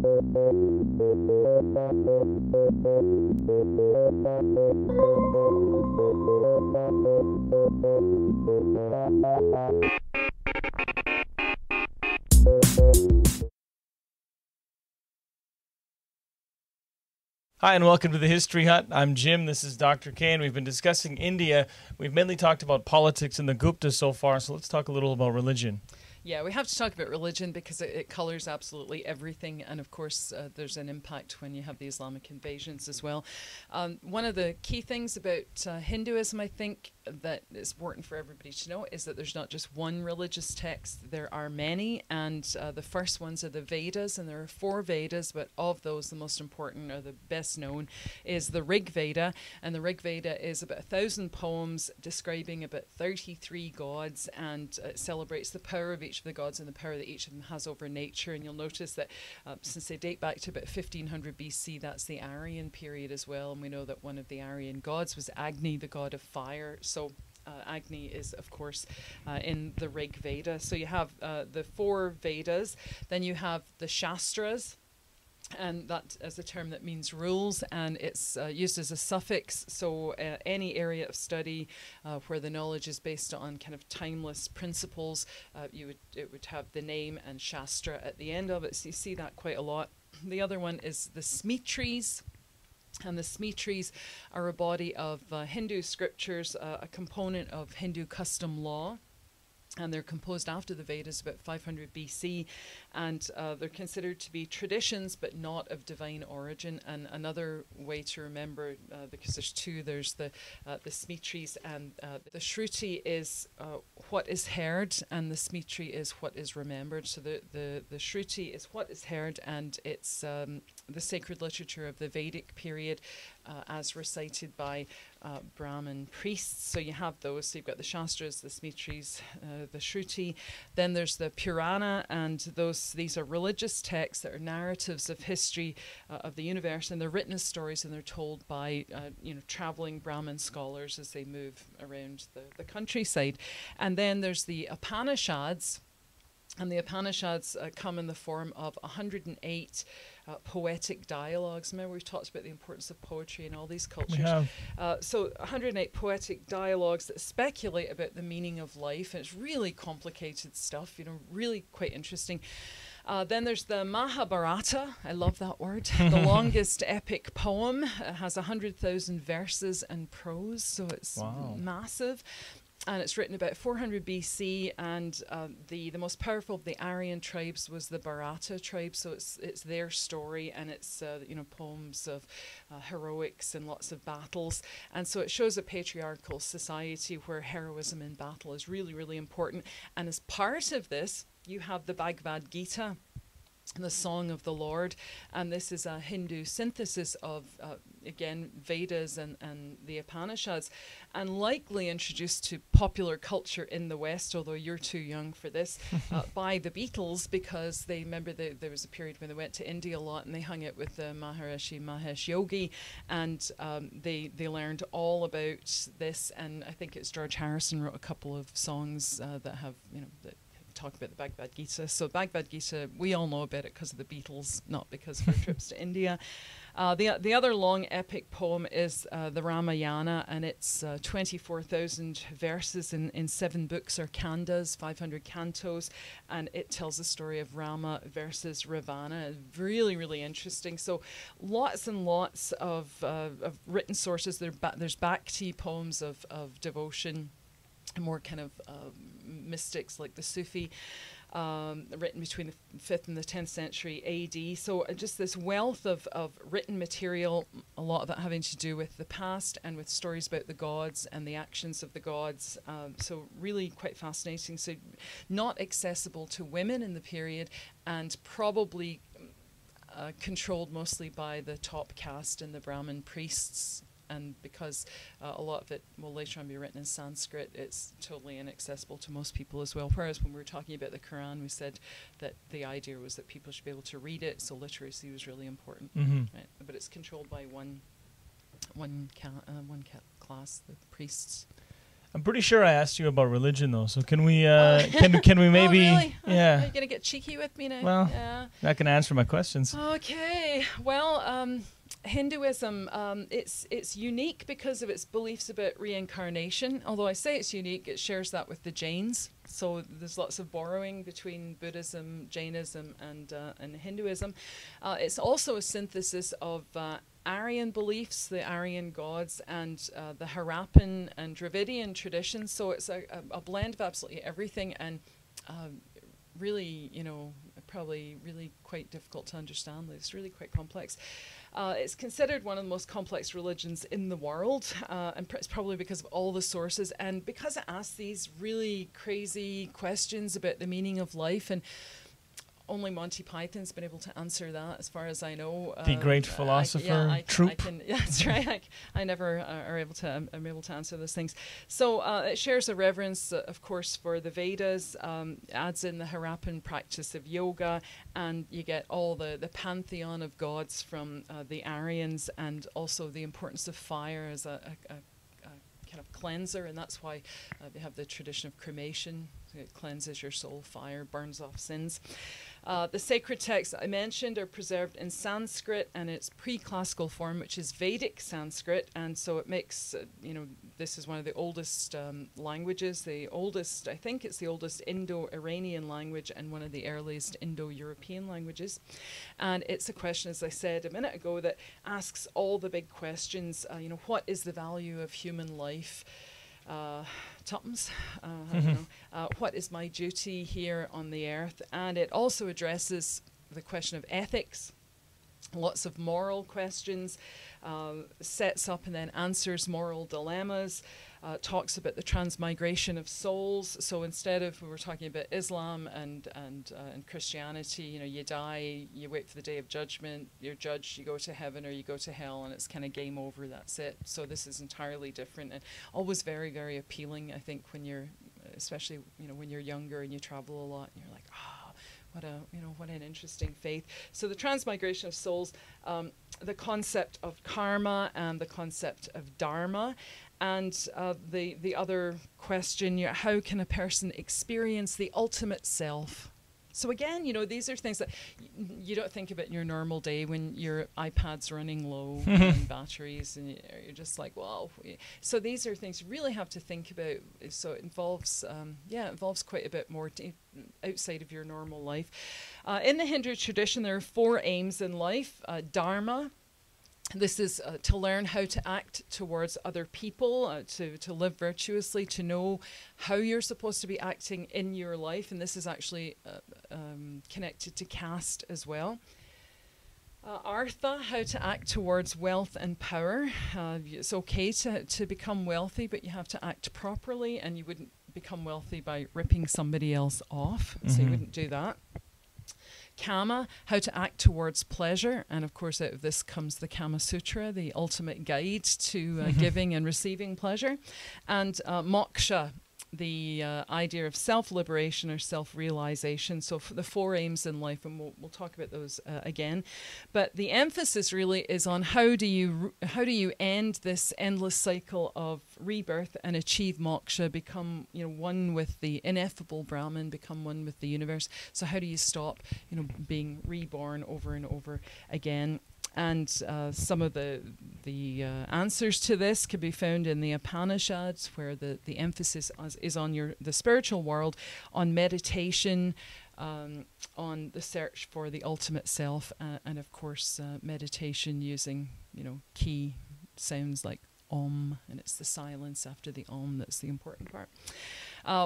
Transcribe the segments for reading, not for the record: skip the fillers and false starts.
Hi, and welcome to the History Hut. I'm Jim. This is Dr. K, and we've been discussing India. We've mainly talked about politics and the Guptas so far, so let's talk a little about religion. Yeah, we have to talk about religion because it colors absolutely everything. And of course, there's an impact when you have the Islamic invasions as well. One of the key things about Hinduism, I think, that is important for everybody to know is that there's not just one religious text. There are many. And the first ones are the Vedas. And there are 4 Vedas. But of those, the most important or the best known is the Rig Veda. And the Rig Veda is about 1,000 poems describing about 33 gods. And it celebrates the power of each of the gods and the power that each of them has over nature. And you'll notice that since they date back to about 1500 BC, that's the Aryan period as well. And we know that one of the Aryan gods was Agni, the god of fire. So Agni is, of course, in the Rig Veda. So you have the 4 Vedas. Then you have the Shastras. And that is a term that means rules, and it's used as a suffix. So any area of study where the knowledge is based on kind of timeless principles, it would have the name and Shastra at the end of it. So you see that quite a lot. The other one is the Smitris. And the Smitris are a body of Hindu scriptures, a component of Hindu custom law. And they're composed after the Vedas, about 500 BC, and they're considered to be traditions, but not of divine origin. And another way to remember, because there's 2, there's the Smitris, and the Shruti is what is heard, and the Smitri is what is remembered. So the Shruti is what is heard, and it's the sacred literature of the Vedic period, as recited by Brahman priests. So you have those. So you've got the Shastras, the Smitris, the Shruti. Then there's the Purana, and these are religious texts that are narratives of history of the universe, and they're written as stories, and they're told by traveling Brahmin scholars as they move around the countryside. And then there's the Upanishads. And the Upanishads come in the form of 108 poetic dialogues. Remember, we've talked about the importance of poetry in all these cultures. We have. So 108 poetic dialogues that speculate about the meaning of life. And it's really complicated stuff, really quite interesting. Then there's the Mahabharata. I love that word. The longest epic poem. It has 100,000 verses and prose, so it's massive. And it's written about 400 BC, and the most powerful of the Aryan tribes was the Bharata tribe. So it's their story, and it's poems of heroics and lots of battles. And so it shows a patriarchal society where heroism in battle is really, really important. And as part of this, you have the Bhagavad Gita, the Song of the Lord, and this is a Hindu synthesis of, again, Vedas and the Upanishads, and likely introduced to popular culture in the West, although you're too young for this, by the Beatles, because they remember there was a period when they went to India a lot, and they hung out with the Maharishi Mahesh Yogi, and they learned all about this, and I think it's George Harrison wrote a couple of songs that have, that talk about the Bhagavad Gita. So Bhagavad Gita, we all know about it because of the Beatles, not because of our trips to India. The other long epic poem is the Ramayana, and it's 24,000 verses in 7 books or kandas, 500 cantos, and it tells the story of Rama versus Ravana. Really, really interesting. So lots and lots of written sources. There's Bhakti poems of devotion, more kind of mystics like the Sufi, written between the 5th and the 10th century AD. So just this wealth of written material, a lot of it having to do with the past and with stories about the gods and the actions of the gods. So really quite fascinating. So not accessible to women in the period, and probably controlled mostly by the top caste and the Brahmin priests. And because a lot of it will later on be written in Sanskrit, it's totally inaccessible to most people as well. Whereas when we were talking about the Quran, we said that the idea was that people should be able to read it, so literacy was really important. Right? But it's controlled by one class, the priests. I'm pretty sure I asked you about religion though, so can we can we maybe oh, really? yeah. Are you gonna get cheeky with me now? Well, yeah. I can answer my questions. Okay. Well, Hinduism, it's unique because of its beliefs about reincarnation. Although I say it's unique, it shares that with the Jains. So there's lots of borrowing between Buddhism, Jainism, and Hinduism. It's also a synthesis of Aryan beliefs, the Aryan gods, and the Harappan and Dravidian traditions. So it's a blend of absolutely everything, and really, probably really quite difficult to understand. It's really quite complex. It's considered one of the most complex religions in the world, and it's probably because of all the sources, and because it asks these really crazy questions about the meaning of life, and only Monty Python's been able to answer that, as far as I know. The great philosopher troop. Yeah, that's right. I never I'm able to answer those things. So it shares a reverence, of course, for the Vedas. Adds in the Harappan practice of yoga, and you get all the pantheon of gods from the Aryans, and also the importance of fire as a kind of cleanser, and that's why they have the tradition of cremation. It cleanses your soul. Fire burns off sins. The sacred texts I mentioned are preserved in Sanskrit and its pre-classical form, which is Vedic Sanskrit, and so it makes, this is one of the oldest languages, I think it's the oldest Indo-Iranian language and one of the earliest Indo-European languages. And it's a question, as I said a minute ago, that asks all the big questions, what is the value of human life? Tuppence, I don't know. What is my duty here on the earth? And it also addresses the question of ethics, lots of moral questions, sets up and then answers moral dilemmas, talks about the transmigration of souls. So instead of, we were talking about Islam and Christianity, you die, you wait for the day of judgment, you're judged, you go to heaven or you go to hell, and it's kind of game over, that's it. So this is entirely different, and always very, very appealing, I think, when you're, especially, when you're younger and you travel a lot, and you're like, what an interesting faith. So the transmigration of souls, the concept of karma and the concept of dharma, and the other question, how can a person experience the ultimate self? So again, these are things that you don't think about in your normal day when your iPad's running low on batteries, and you're just like, wow. So these are things you really have to think about. So it involves, quite a bit more outside of your normal life. In the Hindu tradition, there are 4 aims in life. Dharma. This is to learn how to act towards other people, to live virtuously, to know how you're supposed to be acting in your life. And this is actually connected to caste as well. Artha, how to act towards wealth and power. It's okay to become wealthy, but you have to act properly, and you wouldn't become wealthy by ripping somebody else off. So you wouldn't do that. Kama, how to act towards pleasure, and of course out of this comes the Kama Sutra, the ultimate guide to giving and receiving pleasure. And Moksha, the idea of self-liberation or self-realization. So the 4 aims in life, and we'll talk about those again. But the emphasis really is on how do you end this endless cycle of rebirth and achieve moksha, become one with the ineffable Brahman, become one with the universe. So how do you stop being reborn over and over again? And some of the answers to this can be found in the Upanishads, where the emphasis is on the spiritual world, on meditation, on the search for the ultimate self, and of course meditation using key sounds like Om, and it's the silence after the Om that's the important part.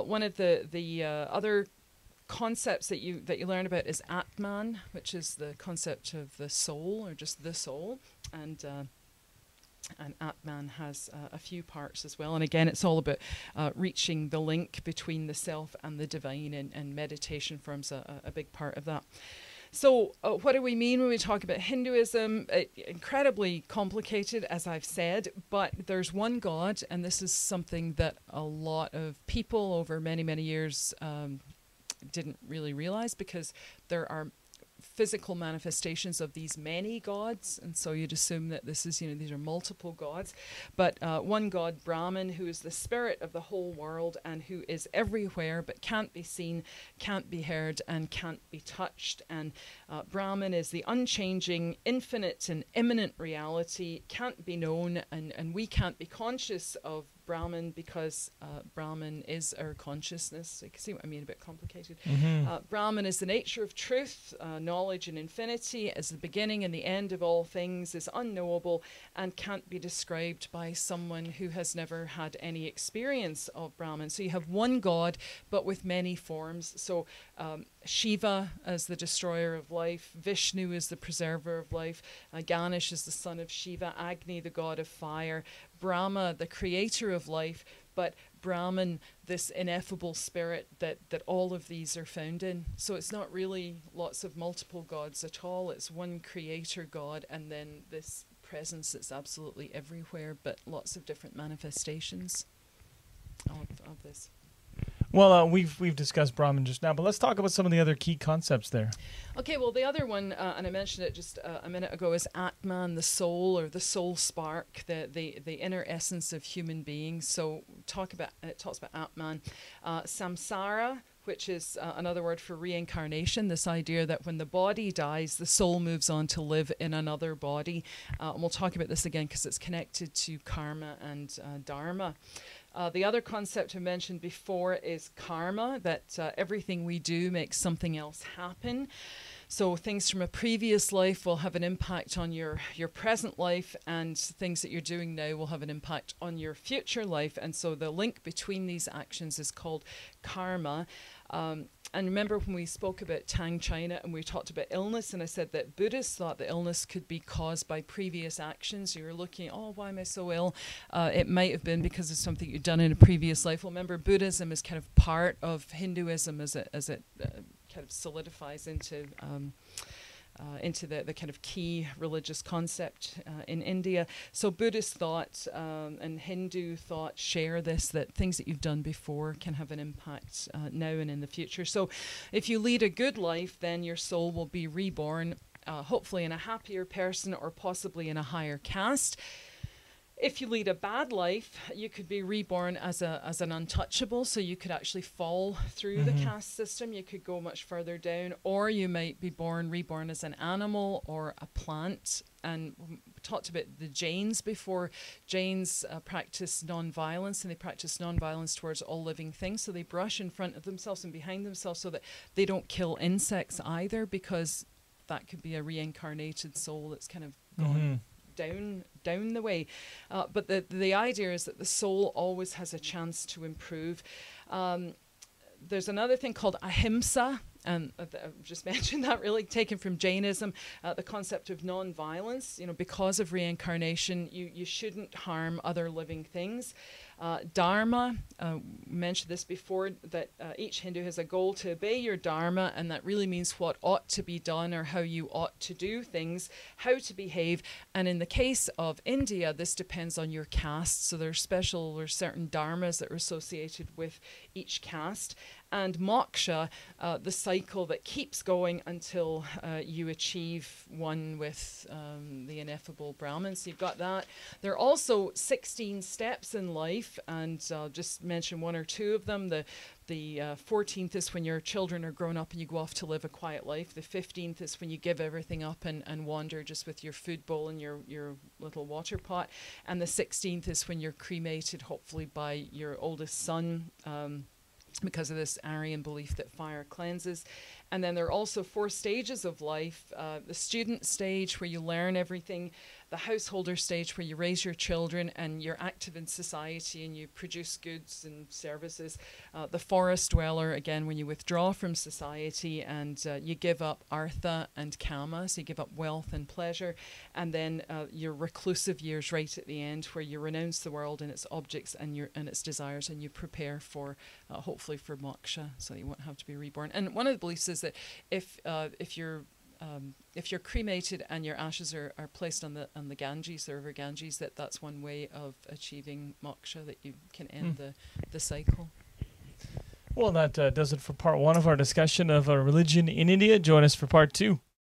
One of the other concepts that you learn about is Atman, which is the concept of the soul, or just the soul, and Atman has a few parts as well. And again, it's all about reaching the link between the self and the divine, and meditation forms a big part of that. So what do we mean when we talk about Hinduism? Incredibly complicated, as I've said, but there's one God, and this is something that a lot of people over many, many years didn't really realize, because there are physical manifestations of these many gods, and so you'd assume that this is, these are multiple gods. But one god, Brahman, who is the spirit of the whole world and who is everywhere but can't be seen, can't be heard, and can't be touched. And Brahman is the unchanging, infinite and immanent reality, can't be known, and we can't be conscious of Brahman because Brahman is our consciousness. You can see what I mean, a bit complicated. Brahman is the nature of truth, knowledge and infinity, as the beginning and the end of all things, is unknowable and can't be described by someone who has never had any experience of Brahman. So you have one god, but with many forms. So Shiva as the destroyer of life, Vishnu is the preserver of life, Ganesh is the son of Shiva, Agni the god of fire, Brahma the creator of life, but Brahman, this ineffable spirit that all of these are found in. So it's not really lots of multiple gods at all. It's one creator god and then this presence that's absolutely everywhere, but lots of different manifestations of this. Well, we've discussed Brahman just now, but let's talk about some of the other key concepts there. Okay, well, the other one, and I mentioned it just a minute ago, is Atman, the soul, or the soul spark, the inner essence of human beings. So it talks about Atman. Samsara, which is another word for reincarnation, this idea that when the body dies, the soul moves on to live in another body. And we'll talk about this again because it's connected to karma and Dharma. The other concept I mentioned before is karma, that everything we do makes something else happen. So things from a previous life will have an impact on your present life, and things that you're doing now will have an impact on your future life. And so the link between these actions is called karma. And remember when we spoke about Tang China and we talked about illness, and I said that Buddhists thought that illness could be caused by previous actions. You were looking, oh, why am I so ill? It might have been because of something you'd done in a previous life. Well, remember, Buddhism is kind of part of Hinduism as it kind of solidifies into the kind of key religious concept in India. So Buddhist thought and Hindu thought share this, that things that you've done before can have an impact now and in the future. So if you lead a good life, then your soul will be reborn, hopefully in a happier person or possibly in a higher caste. If you lead a bad life, you could be reborn as an untouchable, so you could actually fall through the caste system. You could go much further down, or you might be reborn as an animal or a plant. And we talked about the Jains before. Jains practice non-violence, and they practice non-violence towards all living things. So they brush in front of themselves and behind themselves so that they don't kill insects either, because that could be a reincarnated soul that's kind of gone down the way. But the idea is that the soul always has a chance to improve. There's another thing called Ahimsa, and I've just mentioned that, really taken from Jainism, the concept of non-violence. Because of reincarnation, you shouldn't harm other living things. Dharma, mentioned this before, that each Hindu has a goal to obey your Dharma, and that really means what ought to be done or how you ought to do things, how to behave. And in the case of India, this depends on your caste. So there's certain dharmas that are associated with each caste. And moksha, the cycle that keeps going until you achieve one with the ineffable Brahman. So you've got that. There are also 16 steps in life, and I'll just mention one or two of them. The 14th is when your children are grown up and you go off to live a quiet life. The 15th is when you give everything up and wander just with your food bowl and your little water pot. And the 16th is when you're cremated, hopefully by your oldest son, because of this Aryan belief that fire cleanses. And then there are also 4 stages of life. The student stage, where you learn everything. The householder stage, where you raise your children and you're active in society and you produce goods and services. The forest dweller, again, when you withdraw from society and you give up Artha and Kama, so you give up wealth and pleasure. And then your reclusive years right at the end, where you renounce the world and its objects and its desires, and you prepare for, hopefully for moksha, so you won't have to be reborn. And one of the beliefs is that if you're cremated and your ashes are placed on the Ganges, the river Ganges, that's one way of achieving moksha, that you can end the cycle. Well, that does it for part 1 of our discussion of religion in India. Join us for part 2.